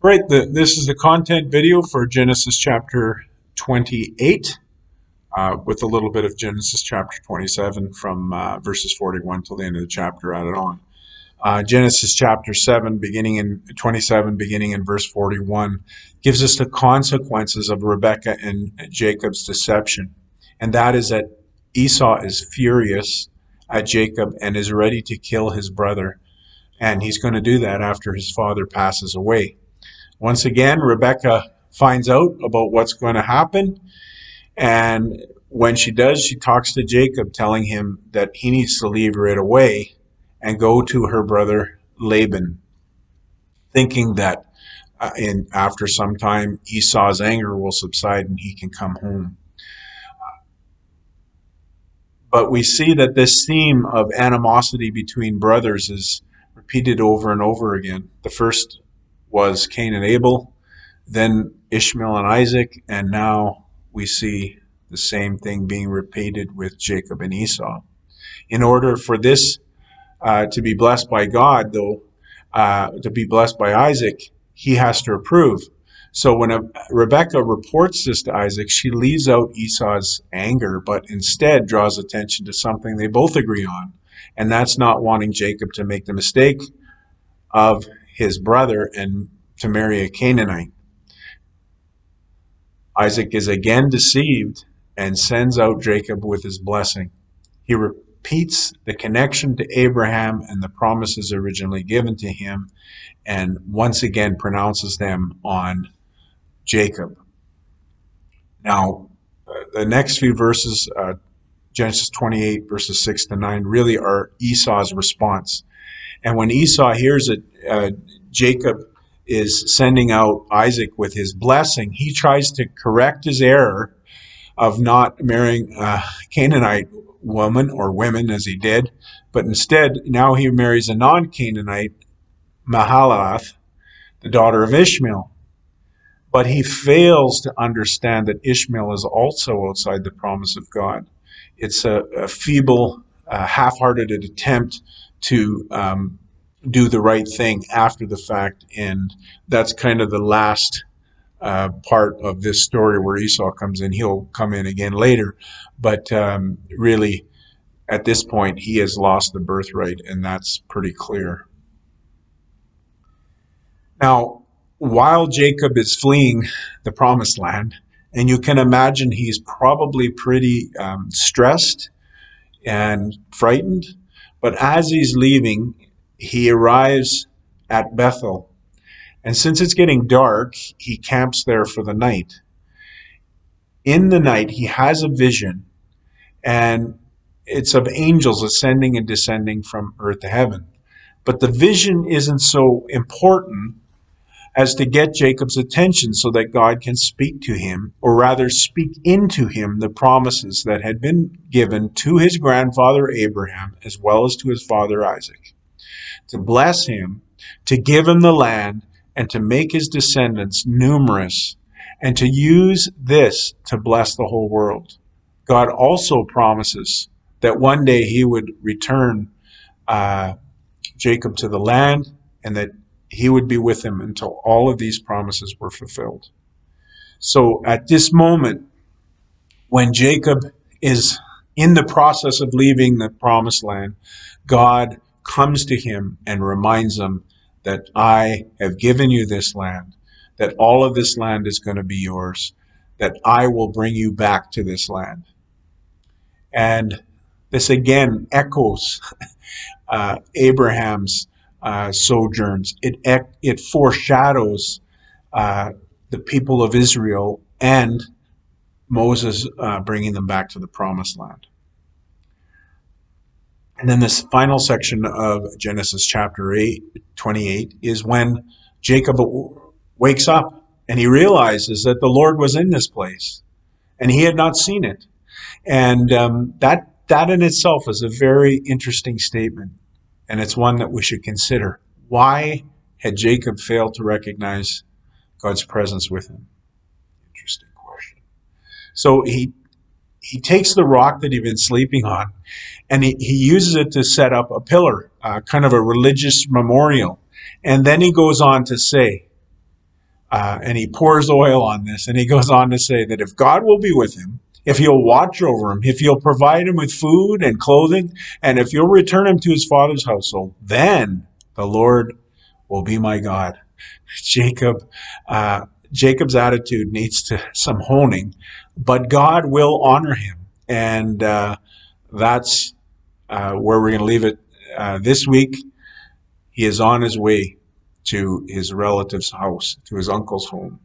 Right, this is the content video for Genesis chapter 28, with a little bit of Genesis chapter 27 from verses 41 till the end of the chapter added on. Genesis chapter 7, beginning in 27, beginning in verse 41, gives us the consequences of Rebekah and Jacob's deception. And that is that Esau is furious at Jacob and is ready to kill his brother. And he's going to do that after his father passes away. Once again, Rebekah finds out about what's going to happen. And when she does, she talks to Jacob, telling him that he needs to leave right away and go to her brother Laban, thinking that after some time Esau's anger will subside and he can come home. But we see that this theme of animosity between brothers is repeated over and over again. The first was Cain and Abel, then Ishmael and Isaac, and now we see the same thing being repeated with Jacob and Esau. In order for this to be blessed by God, though, to be blessed by Isaac, he has to approve. So when Rebekah reports this to Isaac, she leaves out Esau's anger, but instead draws attention to something they both agree on, and that's not wanting Jacob to make the mistake of his brother and to marry a Canaanite. Isaac is again deceived and sends out Jacob with his blessing. He repeats the connection to Abraham and the promises originally given to him, and once again pronounces them on Jacob. Now, the next few verses, Genesis 28, verses 6 to 9, really are Esau's response. And when Esau hears that Jacob is sending out Isaac with his blessing, he tries to correct his error of not marrying a Canaanite woman or women as he did, but instead now he marries a non-Canaanite, Mahalath, the daughter of Ishmael. But he fails to understand that Ishmael is also outside the promise of God. It's a feeble, half-hearted attempt to do the right thing after the fact, and that's kind of the last part of this story where Esau comes in. He'll come in again later, but really at this point he has lost the birthright, and that's pretty clear. Now, while Jacob is fleeing the promised land, and you can imagine he's probably pretty stressed and frightened, but as he's leaving, he arrives at Bethel. And since it's getting dark, he camps there for the night. In the night, he has a vision, and it's of angels ascending and descending from earth to heaven. But the vision isn't so important as to get Jacob's attention so that God can speak to him, or rather speak into him the promises that had been given to his grandfather Abraham as well as to his father Isaac, to bless him, to give him the land, and to make his descendants numerous, and to use this to bless the whole world. God also promises that one day he would return Jacob to the land, and that he would be with him until all of these promises were fulfilled. So at this moment, when Jacob is in the process of leaving the promised land, God comes to him and reminds him that I have given you this land, that all of this land is going to be yours, that I will bring you back to this land. And this again echoes Abraham's sojourns. It foreshadows the people of Israel and Moses bringing them back to the promised land. And then this final section of Genesis chapter 28 is when Jacob wakes up and he realizes that the Lord was in this place and he had not seen it. And that in itself is a very interesting statement, and it's one that we should consider. Why had Jacob failed to recognize God's presence with him? Interesting question. So he takes the rock that he'd been sleeping on, and he uses it to set up a pillar, kind of a religious memorial. And then he goes on to say, and he pours oil on this, and he goes on to say that if God will be with him, if he'll watch over him, if he'll provide him with food and clothing, and if you'll return him to his father's household, then the Lord will be my God. Jacob's attitude needs some honing, but God will honor him, and that's where we're going to leave it this week. He is on his way to his relative's house, to his uncle's home.